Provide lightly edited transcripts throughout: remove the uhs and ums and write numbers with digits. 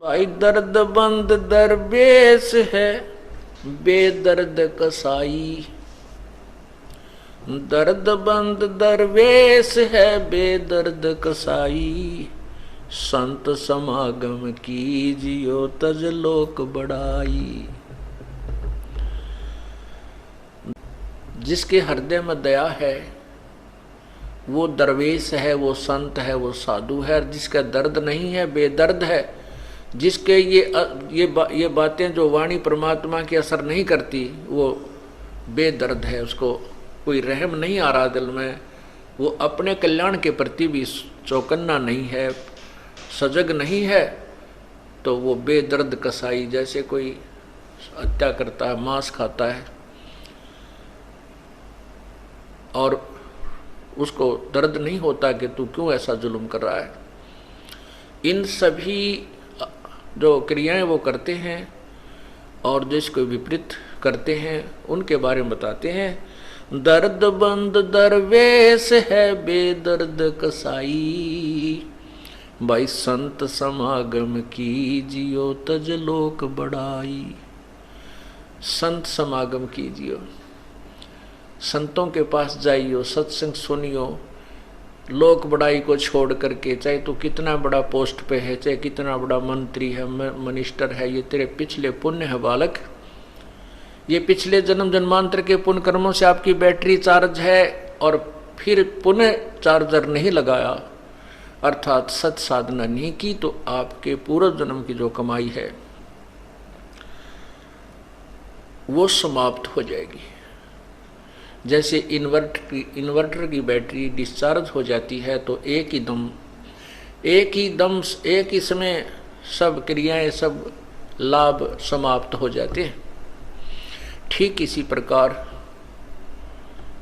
भाई दर्द बंद दरवेश है बेदर्द कसाई। दर्द बंद दरवेश है बेदर्द कसाई। संत समागम कीजियो तज लोक बढ़ाई। जिसके हृदय में दया है वो दरवेश है, वो संत है, वो साधु है। जिसका दर्द नहीं है, बेदर्द है, जिसके ये बातें जो वाणी परमात्मा की असर नहीं करती, वो बेदर्द है। उसको कोई रहम नहीं आ रहा दिल में, वो अपने कल्याण के प्रति भी चौकन्ना नहीं है, सजग नहीं है, तो वो बेदर्द कसाई। जैसे कोई हत्या करता है, मांस खाता है और उसको दर्द नहीं होता कि तू क्यों ऐसा जुल्म कर रहा है। इन सभी जो क्रियाएं वो करते हैं और जिसको विपरीत करते हैं उनके बारे में बताते हैं। दर्द बंद दरवेश है बेदर्द कसाई। भाई संत समागम कीजियो तज लोक बढ़ाई। संत समागम कीजियो, संतों के पास जाइयो, सत्संग सुनियो। लोक बड़ाई को छोड़ करके, चाहे तू कितना बड़ा पोस्ट पे है, चाहे कितना बड़ा मंत्री है, मिनिस्टर है, ये तेरे पिछले पुण्य है बालक। ये पिछले जन्म जन्मांतर के पुण्य कर्मों से आपकी बैटरी चार्ज है और फिर पुनः चार्जर नहीं लगाया, अर्थात सत साधना नहीं की, तो आपके पूर्व जन्म की जो कमाई है वो समाप्त हो जाएगी। जैसे इन्वर्टर की बैटरी डिस्चार्ज हो जाती है तो एक ही समय सब क्रियाएं, सब लाभ समाप्त हो जाते हैं। ठीक इसी प्रकार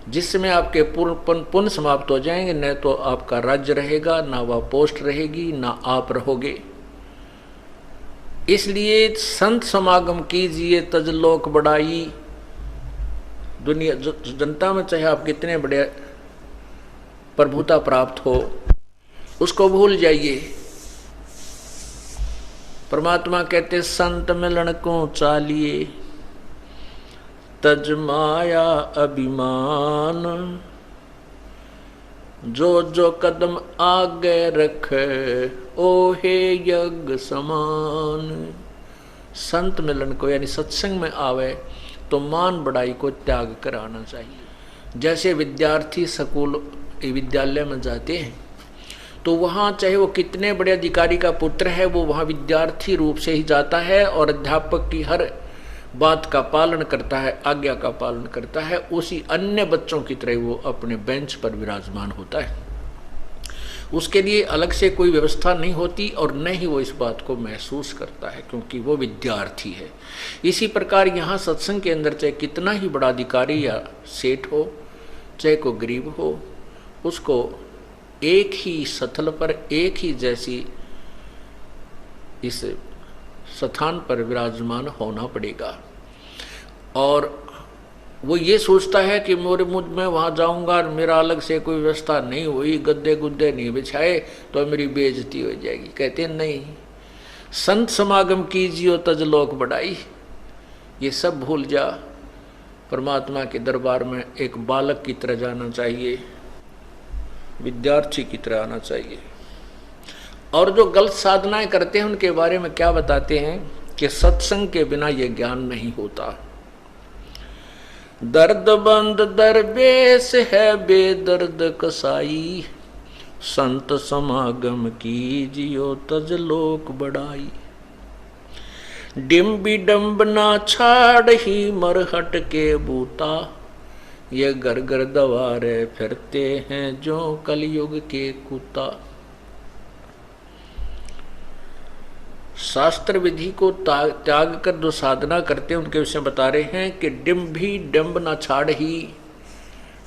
जिसमें आपके पुण्य समाप्त हो जाएंगे, न तो आपका राज्य रहेगा, ना वह पोस्ट रहेगी, ना आप रहोगे। इसलिए संत समागम कीजिए तज लोक बढ़ाई। दुनिया जनता में चाहे आप कितने बड़े प्रभुता प्राप्त हो, उसको भूल जाइए। परमात्मा कहते संत मिलन को चालिए तज माया अभिमान। जो जो कदम आगे रखे ओहे यज्ञ समान। संत मिलन को यानी सत्संग में आवे तो मान बढ़ाई को त्याग कराना चाहिए। जैसे विद्यार्थी स्कूल विद्यालय में जाते हैं तो वहाँ चाहे वो कितने बड़े अधिकारी का पुत्र है, वो वहाँ विद्यार्थी रूप से ही जाता है और अध्यापक की हर बात का पालन करता है, आज्ञा का पालन करता है। उसी अन्य बच्चों की तरह वो अपने बेंच पर विराजमान होता है। उसके लिए अलग से कोई व्यवस्था नहीं होती और न ही वो इस बात को महसूस करता है, क्योंकि वो विद्यार्थी है। इसी प्रकार यहाँ सत्संग के अंदर चाहे कितना ही बड़ा अधिकारी या सेठ हो, चाहे कोई गरीब हो, उसको एक ही सतल पर, एक ही जैसी इस स्थान पर विराजमान होना पड़ेगा। और वो ये सोचता है कि मेरे मुझ में वहाँ जाऊँगा और मेरा अलग से कोई व्यवस्था नहीं हुई, गद्दे गुद्दे नहीं बिछाए तो मेरी बेइज्जती हो जाएगी। कहते हैं नहीं, संत समागम कीजियो तज लोक बढ़ाई। ये सब भूल जा, परमात्मा के दरबार में एक बालक की तरह जाना चाहिए, विद्यार्थी की तरह आना चाहिए। और जो गलत साधनाएं करते हैं उनके बारे में क्या बताते हैं कि सत्संग के बिना ये ज्ञान नहीं होता। दर्द बंद दरवेश है बेदर्द कसाई। संत समागम कीजियो तज लोक बढ़ाई। डिम्बी डम्ब ना छाड़ ही मरहट के बूता। ये घर घर दवारे फिरते हैं जो कलयुग के कुत्ता। शास्त्र विधि को त्याग कर जो साधना करते हैं उनके विषय बता रहे हैं कि डिम्भी डम्ब ना छाड़ ही।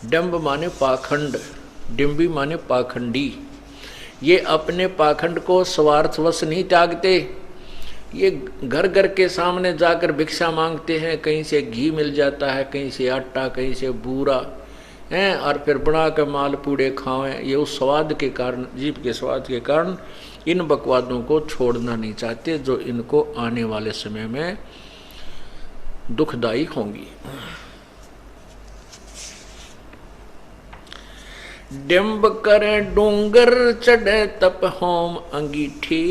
डम्ब माने पाखंड, डिम्बी माने पाखंडी। ये अपने पाखंड को स्वार्थवश नहीं त्यागते। ये घर घर के सामने जाकर भिक्षा मांगते हैं, कहीं से घी मिल जाता है, कहीं से आटा, कहीं से बूरा हैं, और फिर बना कर माल पूड़े खावें। ये उस स्वाद के कारण, जीभ के स्वाद के कारण इन बकवादों को छोड़ना नहीं चाहते जो इनको आने वाले समय में दुखदायी होंगी। डिंब करे डूंगर चढ़े तप होम अंगीठी,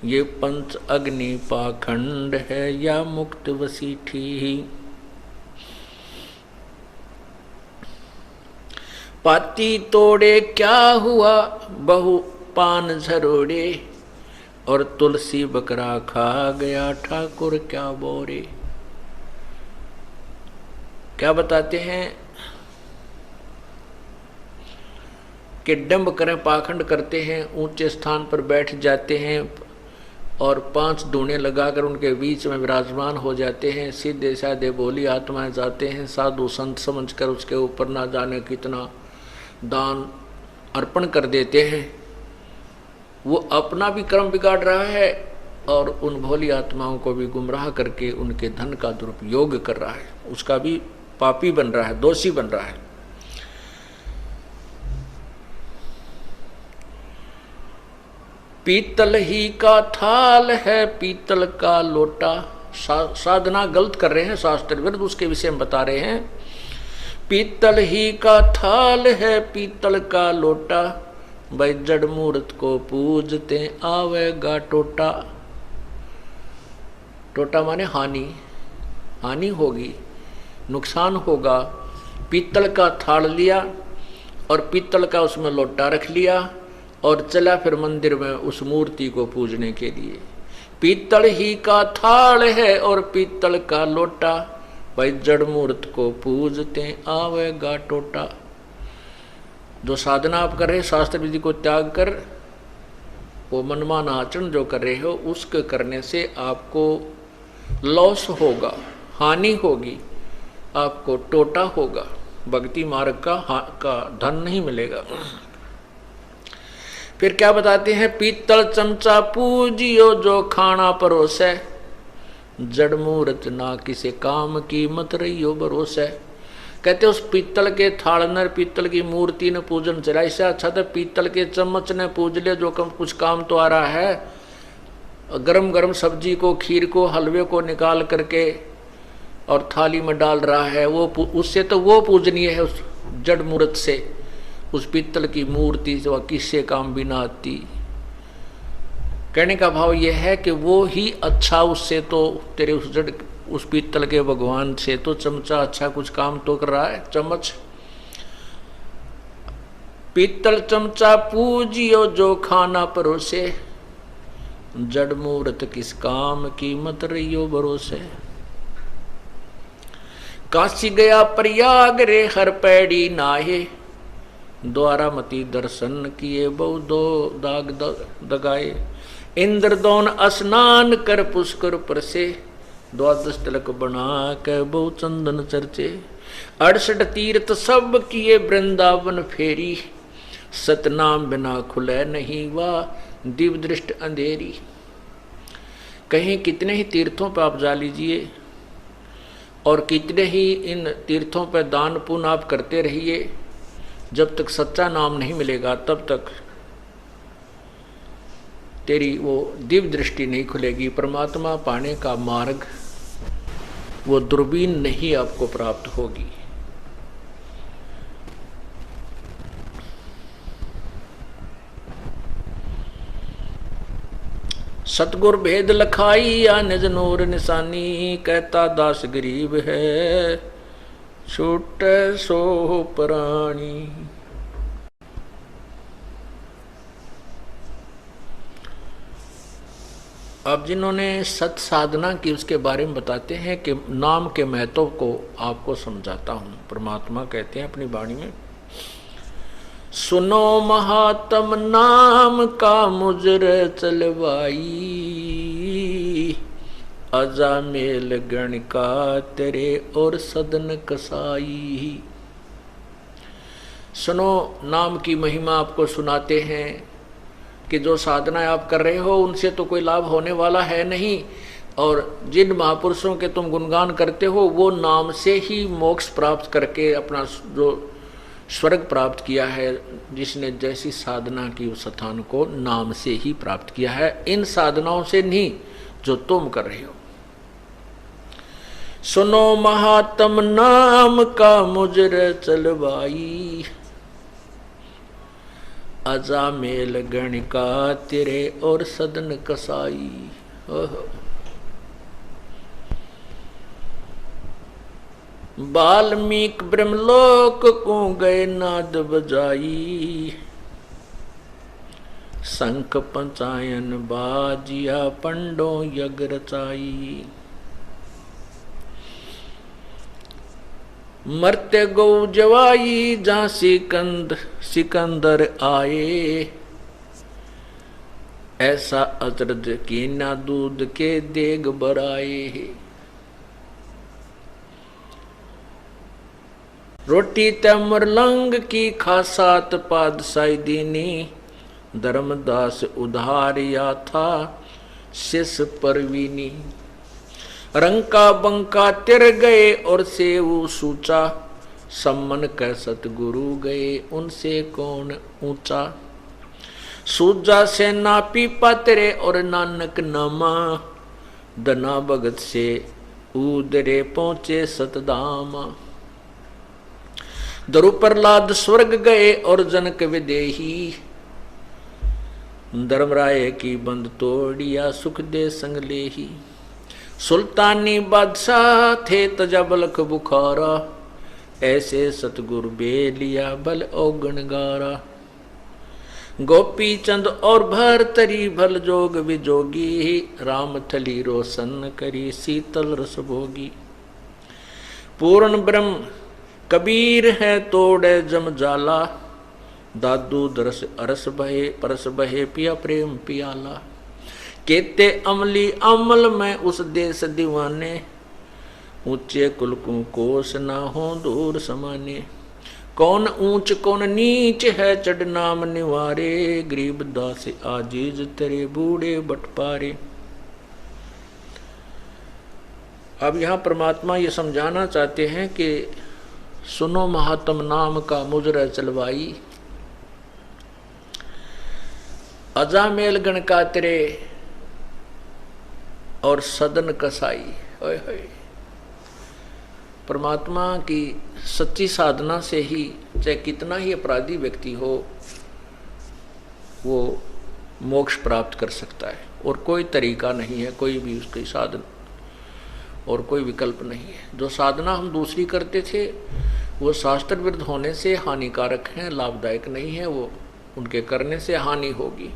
ये पंच अग्नि पाखंड है या मुक्त वसीठी। पाती तोड़े क्या हुआ बहु पान झरोड़े, और तुलसी बकरा खा गया ठाकुर क्या बोरे। क्या बताते हैं कि डंब करें, पाखंड करते हैं, ऊंचे स्थान पर बैठ जाते हैं और 5 दूने लगाकर उनके बीच में विराजमान हो जाते हैं। सीधे साधे भोली आत्माएं जाते हैं, साधु संत समझकर उसके ऊपर ना जाने कितना दान अर्पण कर देते हैं। वो अपना भी कर्म बिगाड़ रहा है और उन भोली आत्माओं को भी गुमराह करके उनके धन का दुरुपयोग कर रहा है, उसका भी पापी बन रहा है, दोषी बन रहा है। पीतल ही का थाल है पीतल का लोटा, साधना गलत कर रहे हैं शास्त्र विरुद्ध, उसके विषय में बता रहे हैं। पीतल ही का थाल है पीतल का लोटा, भाई जड़ मूर्त को पूजते आवेगा टोटा। टोटा माने हानि, हानि होगी, नुकसान होगा। पीतल का थाल लिया और पीतल का उसमें लोटा रख लिया और चला फिर मंदिर में उस मूर्ति को पूजने के लिए। पीतल ही का थाल है और पीतल का लोटा, भाई जड़ मूर्त को पूजते आवेगा टोटा। जो साधना आप कर रहे शास्त्र विधि को त्याग कर वो मनमाना आचरण जो कर रहे हो, उसके करने से आपको लॉस होगा, हानि होगी, आपको टोटा होगा, भक्ति मार्ग का धन नहीं मिलेगा। फिर क्या बताते हैं, पीतल चमचा पूजियो जो खाना परोसे, जड़ मूर्त ना किसी काम की मत रहियो भरोसे। कहते उस पीतल के थाल ने, पीतल की मूर्ति ने पूजन चला, इससे अच्छा था पीतल के चम्मच ने पूज ले, जो कुछ काम तो आ रहा है। गरम गरम सब्जी को, खीर को, हलवे को निकाल करके और थाली में डाल रहा है, वो उससे तो वो पूजनीय है उस जड़ मूर्त से। उस पीतल की मूर्ति से वह किससे काम भी ना आती। कहने का भाव यह है कि वो ही अच्छा, उससे तो तेरे उस पीतल के भगवान से तो चमचा अच्छा कुछ काम तो कर रहा है, चम्मच। पीतल चमचा पूजियो जो खाना परोसे, जड़ मूर्त किस काम की मत रहियो भरोसे। काशी गया प्रयाग रे हर पैड़ी नाहे, द्वारा मती दर्शन किए बहु दो दाग दगाए। इंद्रदौन स्नान कर पुष्कर परसे, द्वादश तिलक बना के बहु चंदन चर्चे। 68 तीर्थ सब किए वृंदावन फेरी, सतनाम बिना खुले नहीं वा दिव्य दृष्ट अंधेरी। कहीं कितने ही तीर्थों पर आप जा लीजिए और कितने ही इन तीर्थों पर दान पुण्य आप करते रहिए, जब तक सच्चा नाम नहीं मिलेगा तब तक तेरी वो दिव्य दृष्टि नहीं खुलेगी। परमात्मा पाने का मार्ग वो दूरबीन नहीं आपको प्राप्त होगी। सतगुर भेद लखाई या निज नूर निशानी, कहता दास गरीब है छूटे सो प्राणी। अब जिन्होंने सत साधना की उसके बारे में बताते हैं कि नाम के महत्व को आपको समझाता हूं। परमात्मा कहते हैं अपनी वाणी में, सुनो महात्म नाम का मुजर चलवाई, अजामेल गण का तेरे और सदन कसाई। सुनो, नाम की महिमा आपको सुनाते हैं कि जो साधना आप कर रहे हो उनसे तो कोई लाभ होने वाला है नहीं, और जिन महापुरुषों के तुम गुणगान करते हो वो नाम से ही मोक्ष प्राप्त करके अपना जो स्वर्ग प्राप्त किया है जिसने जैसी साधना की उस स्थान को नाम से ही प्राप्त किया है, इन साधनाओं से नहीं जो तुम कर रहे हो। सुनो महात्म नाम का मुजर चलवाई, अजा मेल गणिका तेरे और सदन कसाई। वाल्मीक ब्रह्मलोक को गए नाद बजाई, शंख पंचायन बाजिया पंडो यज्ञ रचाई। मरते गौ जवाई जहाँ सिकंदर आए, ऐसा अचरज की ना दूध के देग बराए। रोटी तमरलंग की खासात पादशाही दीनी, धर्मदास उधारिया था शिष परवीनी। रंग का बंका तिर गए और सेऊ सूचा, सम्मन कर सतगुरु गए उनसे कौन ऊंचा। सूजा से ना पीपा तेरे और नानक नामा, दना भगत से उदरे पहुंचे सतदामा। दरु प्रहलाद स्वर्ग गए और जनक विदेही, धर्मराय की बंद तोड़िया सुख दे संग लेही। सुल्तानी बादशाह थे तजबलख बुखारा, ऐसे सतगुरु बेलिया बल औगण गारा। गोपी चंद और भरतरी भल जोग विजोगी, राम थली रोशन करी शीतल रस भोगी। पूर्ण ब्रह्म कबीर है तोड़े जम जाला, दादू दरस अरस बहे परस बहे पिया प्रेम पियाला। केते अमली अमल में उस देश दीवाने, ऊंचे कुल को कोस ना हो दूर समाने। कौन ऊंच कौन नीच है चढ़ नाम निवारे, गरीब दास आजीज तेरे बूढ़े बटपारे। अब यहाँ परमात्मा ये समझाना चाहते हैं कि सुनो महात्म नाम का मुजर चलवाई, अजामेल गण का तेरे और सदन कसाई। ओए होए, परमात्मा की सच्ची साधना से ही चाहे कितना ही अपराधी व्यक्ति हो वो मोक्ष प्राप्त कर सकता है, और कोई तरीका नहीं है, कोई भी उसके साधन और कोई विकल्प नहीं है। जो साधना हम दूसरी करते थे वो शास्त्र विरुद्ध होने से हानिकारक हैं, लाभदायक नहीं है, वो उनके करने से हानि होगी।